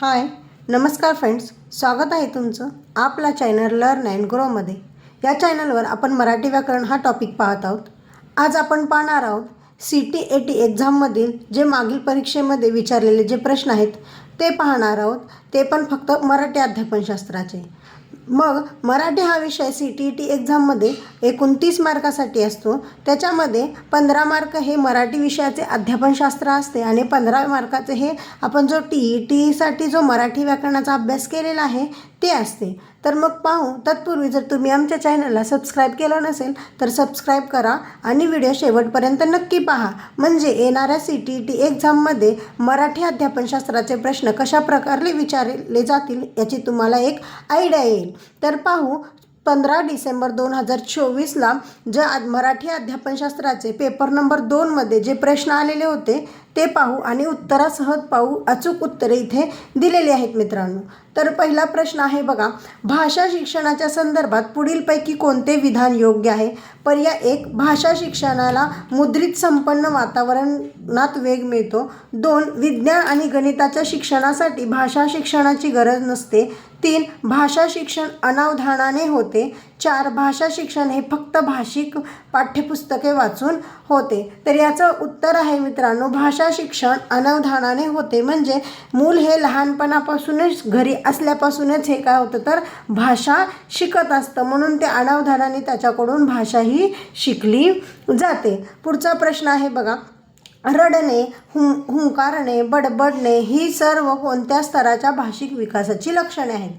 हाय नमस्कार फ्रेंड्स, स्वागत आहे तुमचं आपला चॅनल लर्न अँड ग्रोमध्ये। या चॅनलवर आपण मराठी व्याकरण हा टॉपिक पाहत आहोत। आज आपण पाहणार आहोत CT-AT एक्झाममधील जे मागील परीक्षेमध्ये विचारलेले जे प्रश्न आहेत ते पाहणार आहोत, ते पण फक्त मराठी अध्यापनशास्त्राचे। मग मराठी हा विषय CT-AT एक्झाममध्ये 29 मार्कासाठी असतो। त्याच्यामध्ये 15 मार्क हे मराठी विषयाचे अध्यापनशास्त्र असते आणि 15 मार्काचे हे आपण जो TET जो मराठी व्याकरणाचा अभ्यास केलेला आहे ते असते। तर मग पाहू, तत्पूर्वी जर तुम्ही आमच्या चॅनलला सबस्क्राईब केलं नसेल तर सबस्क्राईब करा आणि व्हिडिओ शेवटपर्यंत नक्की पहा, म्हणजे येणाऱ्या CT-AT एक्झाममध्ये मराठी अध्यापनशास्त्राचे प्रश्न कशा प्रकारे विचारले जातील याची तुम्हाला एक आयडिया येईल। तर पाहू, 15 डिसेंबर 2024ला जे मराठी अध्यापनशास्त्राचे पेपर नंबर 2मध्ये जे प्रश्न आलेले होते ते पाहू आणि उत्तरासह पाहू। अचूक उत्तरे इथे दिलेली आहेत मित्रांनो। तर पहिला प्रश्न आहे बघा, भाषा शिक्षणाच्या संदर्भात पुढीलपैकी कोणते विधान योग्य आहे? पर्याय 1, भाषा शिक्षणाला मुद्रित संपन्न वातावरणात वेग मिळतो। 2, विज्ञान आणि गणिताच्या शिक्षणासाठी भाषा शिक्षणाची गरज नसते। 3, भाषा शिक्षण अनावधानाने होते। 4, भाषा शिक्षण हे फक्त भाषिक पाठ्यपुस्तके वाचून होते। तर याचं उत्तर आहे मित्रांनो, भाषा शिक्षण अनावधानाने होते, म्हणजे मूल हे लहानपणापासूनच घरी असल्यापासूनच हे काय होतं तर भाषा शिकत असतं, म्हणून ते अनावधानाने त्याच्याकडून भाषा ही शिकली जाते। पुढचा प्रश्न आहे बघा, रडणे, हुंकारणे, बडबडणे ही सर्व कोणत्या स्तराच्या भाषिक विकासाची लक्षणे आहेत?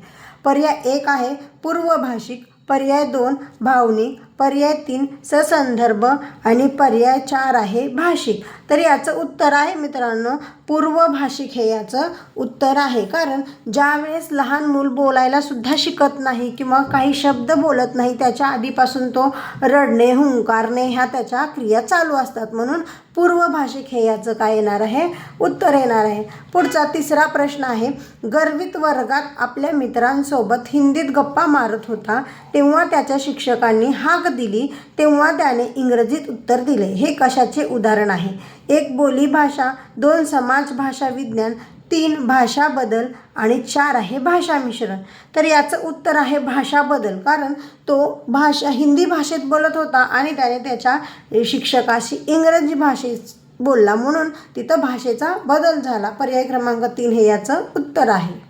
पर्याय 1 आहे पूर्वभाषिक, पर्याय 2 भावनिक, पर्याय 3 ससंदर्भ आणि पर्याय 4 आहे भाषिक। तर याचं उत्तर आहे मित्रांनो पूर्वभाषिक, हे याचं उत्तर आहे। कारण ज्यावेळेस लहान मूल बोलायला सुद्धा शिकत नाही किंवा काही शब्द बोलत नाही, त्याच्या आधीपासून तो रडणे, हुंकारणे ह्या त्याच्या क्रिया चालू असतात, म्हणून पूर्वभाषिक हे याचं काय येणार आहे, उत्तर येणार आहे। पुढचा तिसरा प्रश्न आहे, गर्वित वर्गात आपल्या मित्रांसोबत हिंदीत गप्पा मारत होता, तेव्हा त्याच्या शिक्षकांनी हाक दिली, तेव्हा त्याने इंग्रजीत उत्तर दिले, हे कशाचे उदाहरण आहे? 1 बोलीभाषा, 2 समाज भाषा विज्ञान, 3 भाषा बदल आणि 4 आहे भाषा मिश्रण। तर याचं उत्तर आहे भाषा बदल, कारण तो हिंदी भाषेत बोलत होता आणि त्याने त्याच्या शिक्षकाशी इंग्रजी भाषेत बोलला, म्हणून तिथं भाषेचा बदल झाला। पर्याय क्रमांक 3 हे याचं उत्तर आहे।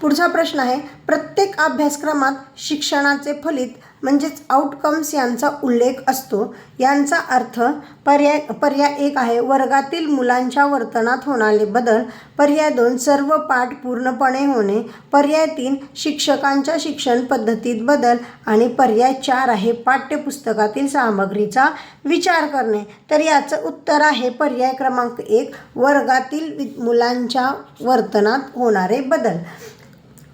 पुढचा प्रश्न आहे, प्रत्येक अभ्यासक्रमात शिक्षणाचे फलित म्हणजेच आउटकम्स यांचा उल्लेख असतो, यांचा अर्थ? पर्याय 1 आहे वर्गातील मुलांच्या वर्तनात होणारे बदल, पर्याय 2 सर्व पाठ पूर्णपणे होणे, पर्याय 3 शिक्षकांच्या शिक्षण पद्धतीत बदल आणि पर्याय 4 आहे पाठ्यपुस्तकातील सामग्रीचा विचार करणे। तर याचं उत्तर आहे पर्याय क्रमांक 1 वर्गातील मुलांच्या वर्तनात होणारे बदल।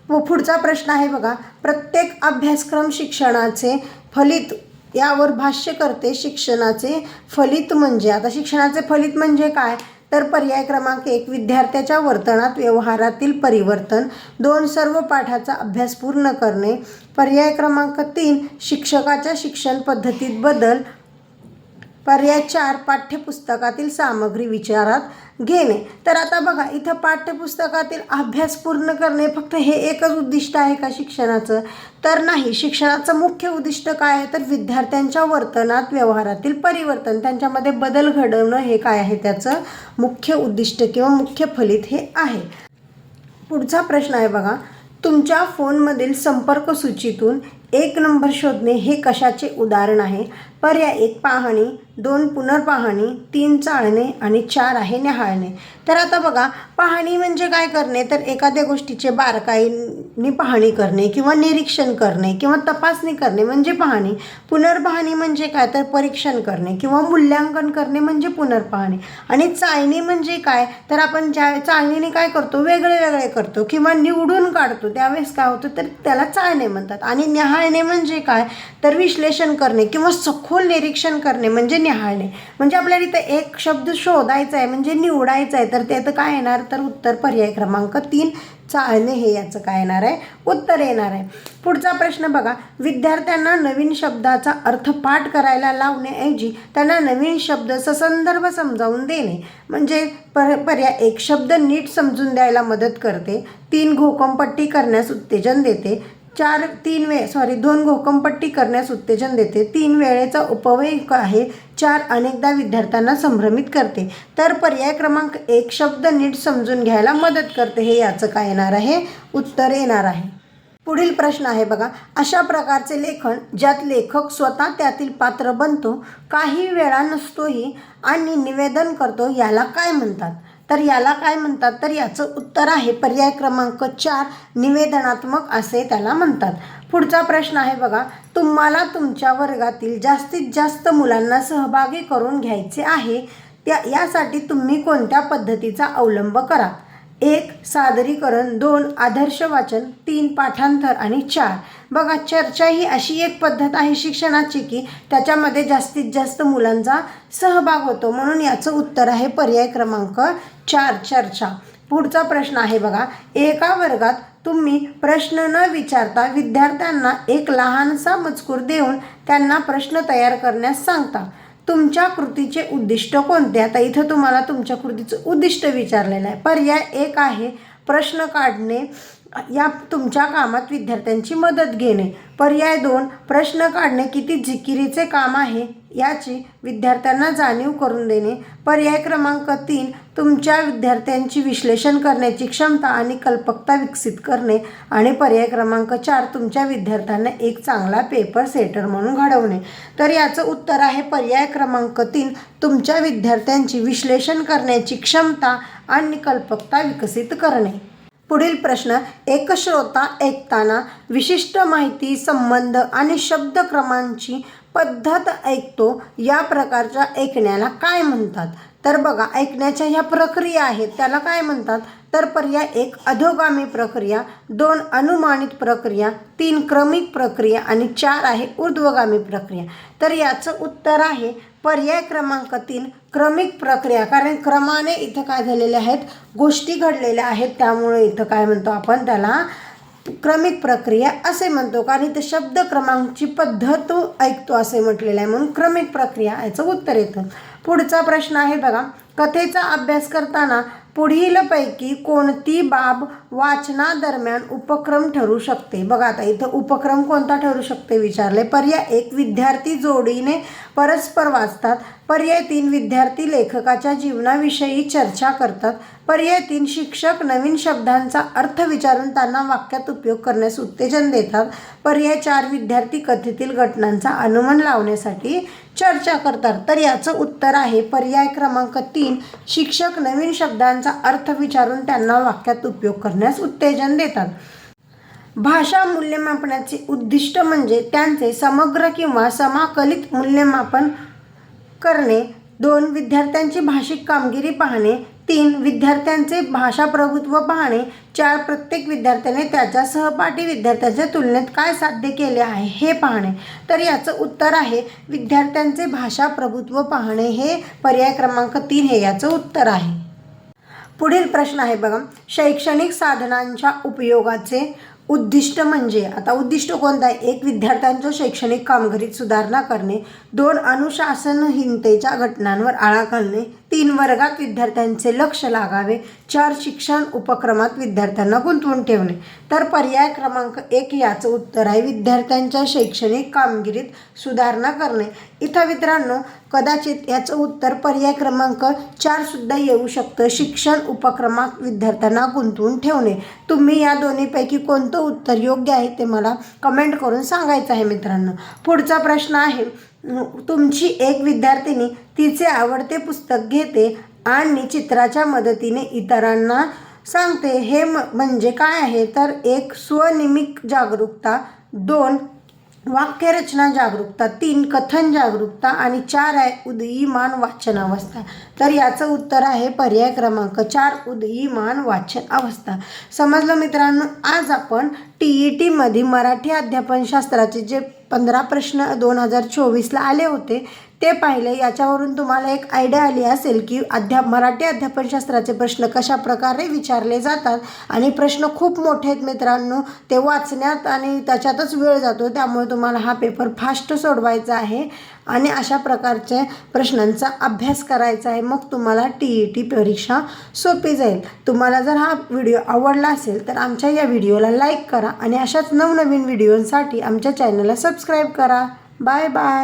व पुढचा प्रश्न आहे बघा, प्रत्येक अभ्यासक्रम शिक्षणाचे फलित यावर भाष्य करते। शिक्षणाचे फलित म्हणजे, आता शिक्षणाचे फलित म्हणजे काय? तर पर्याय क्रमांक 1 विद्यार्थ्याच्या वर्तनात व्यवहारातील परिवर्तन, 2 सर्व पाठाचा अभ्यास पूर्ण करणे, पर्याय क्रमांक 3 शिक्षकाच्या शिक्षण पद्धतीत बदल, पर्याय 4 पाठ्यपुस्तकातील सामग्री विचारात घेणे। तर आता बघा, इथं पाठ्यपुस्तकातील अभ्यास पूर्ण करणे फक्त हे एकच उद्दिष्ट आहे का शिक्षणाचं? तर नाही, शिक्षणाचं मुख्य उद्दिष्ट काय आहे तर विद्यार्थ्यांच्या वर्तनात व्यवहारातील परिवर्तन, त्यांच्यामध्ये बदल घडवणं हे काय आहे त्याचं मुख्य उद्दिष्ट किंवा मुख्य फलित हे आहे। पुढचा प्रश्न आहे बघा, तुमच्या फोनमधील संपर्क सूचीतून 1 नंबर शोधणे हे कशाचे उदाहरण आहे? पर्याय 1 पाहणी, 2 पुनर्पाहणी, 3 चाळणे आणि 4 आहे न्याहाळणे। तर आता बघा, पाहणी म्हणजे काय करणे तर एखाद्या गोष्टीचे बारकाईने पाहणी करणे किंवा निरीक्षण करणे किंवा तपासणी करणे म्हणजे पाहणी। पुनर्पाहणी म्हणजे काय तर परीक्षण करणे किंवा मूल्यांकन करणे म्हणजे पुनर्पाहणी। आणि चाळणी म्हणजे काय तर आपण ज्या चाळणीने काय करतो वेगळे वेगळे करतो किंवा निवडून काढतो, त्यावेळेस काय होतं तर त्याला चाळणे म्हणतात। आणि न्याहाळणे म्हणजे काय तर विश्लेषण करणे किंवा सखोल निरीक्षण करणे म्हणजे न्याहाळणे। म्हणजे आपल्याला इथं एक शब्द शोधायचा आहे म्हणजे निवडायचा आहे, तर त्याचं काय येणार तर उत्तर पर्याय क्रमांक 3 चाळणे हे याचं काय येणार आहे, उत्तर येणार आहे. पुढचा प्रश्न बघा, विद्यार्थ्यांना नवीन शब्दाचा अर्थ पाठ करायला लावण्याऐवजी त्यांना नवीन शब्द ससंदर्भ समजावून देणे. म्हणजे पर्याय 1 शब्द नीट समजून द्यायला मदत करते, 3 घोकंपट्टी करण्यास उत्तेजन देते, 2 घोकंपट्टी करण्यास उत्तेजन देते, 3 वेळेचा उपव्यय आहे, 4 अनेकदा विद्यार्थ्यांना संभ्रमित करते. तर पर्याय क्रमांक 1 शब्द नीट समजून घ्यायला मदत करते हे याचं काय येणार आहे, उत्तर येणार आहे. पुढील प्रश्न आहे बघा, अशा प्रकारचे लेखन ज्यात लेखक स्वतः त्यातील पात्र बनतो, काही वेळा नसतोही आणि निवेदन करतो याला काय म्हणतात? तर याला काय म्हणतात, तर याचं उत्तर आहे पर्याय क्रमांक 4 निवेदनात्मक असे त्याला म्हणतात. पुढचा प्रश्न आहे बघा, तुम्हाला तुमच्या वर्गातील जास्तीत जास्त मुलांना सहभागी करून घ्यायचे आहे, यासाठी तुम्ही कोणत्या पद्धतीचा अवलंब करा? 1 सादरीकरण, 2 आदर्श वाचन, 3 पाठांतर आणि 4 बघा चर्चा ही अशी एक पद्धत आहे शिक्षणाची की त्याच्यामध्ये जास्तीत जास्त मुलांचा सहभाग होतो, म्हणून याचं उत्तर आहे पर्याय क्रमांक 4 चर्चा. पुढचा प्रश्न आहे बघा, एका वर्गात तुम्ही प्रश्न न विचारता विद्यार्थ्यांना एक लहानसा मजकूर देऊन त्यांना प्रश्न तयार करण्यास सांगता. तुमच्या कृतीचे उद्दिष्ट कोणते? आता इथं तुम्हाला तुमच्या कृतीचं उद्दिष्ट विचारलेलं आहे. पर्याय 1 आहे प्रश्न काढणे, या तुमच्या कामात विद्यार्थ्यांची मदत घेणे. पर्याय 2 प्रश्न काढणे किती जिकिरीचे काम आहे याची विद्यार्थ्यांना जाणीव करून देणे. पर्याय क्रमांक 3 तुमच्या विद्यार्थ्यांची विश्लेषण करण्याची क्षमता आणि कल्पकता विकसित करणे. आणि पर्याय क्रमांक 4 तुमच्या विद्यार्थ्यांना एक चांगला पेपर सेटर म्हणून घडवणे. तर याचं उत्तर आहे पर्याय क्रमांक 3 तुमच्या विद्यार्थ्यांची विश्लेषण करण्याची क्षमता आणि कल्पकता विकसित करणे. पुढील प्रश्न, एकश्रोता ऐकताना विशिष्ट माहिती, संबंध आणि शब्दक्रमांची पद्धत ऐकतो, या प्रकारच्या ऐकण्याला काय म्हणतात? तर बघा ऐकण्याच्या ह्या प्रक्रिया आहेत त्याला काय म्हणतात? तर पर्याय 1 अधोगामी प्रक्रिया, 2 अनुमानित प्रक्रिया, 3 क्रमिक प्रक्रिया आणि 4 आहे ऊर्ध्वगामी प्रक्रिया. तर याचं उत्तर आहे पर्याय क्रमांक 3 क्रमिक प्रक्रिया. कारण क्रमाने इथं काय झालेले आहेत, गोष्टी घडलेल्या आहेत, त्यामुळे इथं काय म्हणतो आपण त्याला क्रमिक प्रक्रिया असे म्हणतो. कारण इथं शब्द क्रमांकची पद्धत ऐकतो असे म्हटलेलं आहे, म्हणून क्रमिक प्रक्रिया याचं उत्तर येतं. पुढचा प्रश्न आहे बघा, कथेचा अभ्यास करताना पुढीलपैकी कोणती बाब वाचनादरम्यान उपक्रम ठरू शकते? बघा आता इथं उपक्रम कोणता ठरू शकते विचारले. पर्याय 1 विद्यार्थी जोडीने परस्पर वाचतात. पर्याय 3 विद्यार्थी लेखकाच्या जीवनाविषयी चर्चा करतात. पर्याय 3 शिक्षक नवीन शब्दांचा अर्थ विचारून त्यांना वाक्यात उपयोग करण्यास उत्तेजन देतात. पर्याय 4 विद्यार्थी कथेतील घटनांचा अनुमान लावण्यासाठी चर्चा करतात. तर याचं उत्तर आहे पर्याय क्रमांक 3 शिक्षक नवीन शब्दांचा अर्थ विचारून त्यांना वाक्यात उपयोग करण्यास उत्तेजन देतात. भाषा मूल्यमापनाचे उद्दिष्ट म्हणजे त्यांचे समग्र किंवा समाकलित मूल्यमापन करणे. 2 विद्यार्थ्यांची भाषिक कामगिरी पाहणे. 3 विद्यार्थ्यांचे भाषा प्रभुत्व पाहणे. 4 प्रत्येक विद्यार्थ्याने त्याच्या सहपाठी विद्यार्थ्यांच्या तुलनेत काय साध्य केले आहे हे पाहणे. तर याचं उत्तर आहे विद्यार्थ्यांचे भाषा प्रभुत्व पाहणे हे पर्याय क्रमांक 3 हे याचं उत्तर आहे. पुढील प्रश्न आहे बघा, शैक्षणिक साधनांच्या उपयोगाचे उद्दिष्ट म्हणजे, आता उद्दिष्ट कोणतं आहे? 1 विद्यार्थ्यांच्या शैक्षणिक कामगिरीत सुधारणा करणे. 2 अनुशासनहीनतेच्या घटनांवर आळा घालणे. 3 वर्गात विद्यार्थ्यांचे लक्ष लागावे. 4 शिक्षण उपक्रमात विद्यार्थ्यांना गुंतवून ठेवणे. तर पर्याय क्रमांक 1 याचं उत्तर आहे विद्यार्थ्यांच्या शैक्षणिक कामगिरीत सुधारणा करणे. इथं मित्रांनो कदाचित याचं उत्तर पर्याय क्रमांक 4 सुद्धा येऊ शकतं, शिक्षण उपक्रमात विद्यार्थ्यांना गुंतवून ठेवणे. तुम्ही या दोन्हीपैकी कोणतं उत्तर योग्य आहे ते मला कमेंट करून सांगायचं आहे मित्रांनो. पुढचा प्रश्न आहे, तुमची एक विद्यार्थिनी तिचे आवडते पुस्तक घेते आणि चित्राच्या मदतीने इतरांना सांगते, हे म्हणजे काय आहे? तर 1 स्वनिमिक जागरूकता, 2 वाक्यरचना जागरूकता, 3 कथन जागरूकता आणि 4 आहे उदयीमान वाचन अवस्था. तर याचं उत्तर आहे पर्याय क्रमांक 4 उदयीमान वाचन अवस्था. समजलं मित्रांनो, आज आपण TET मध्ये मराठी अध्यापनशास्त्राचे जे 15 प्रश्न 2024ला आले होते ते पाहिले. याच्यावरून तुम्हाला एक आयडिया आली असेल की मराठी अध्यापनशास्त्राचे प्रश्न कशा प्रकारे विचारले जातात आणि प्रश्न खूप मोठे आहेत मित्रांनो. ते वाचण्यात आणि त्याच्यातच वेळ जातो, त्यामुळे तुम्हाला हा पेपर फास्ट सोडवायचा आहे आणि अशा प्रकारचे प्रश्नांचा अभ्यास करायचा आहे. मग तुम्हाला TET परीक्षा सोपी जाईल. तुम्हाला जर हा व्हिडिओ आवडला असेल तर आमच्या या व्हिडिओला लाईक करा आणि अशाच नवनवीन व्हिडिओसाठी आमच्या चॅनलला सबस्क्राईब करा. Bye bye.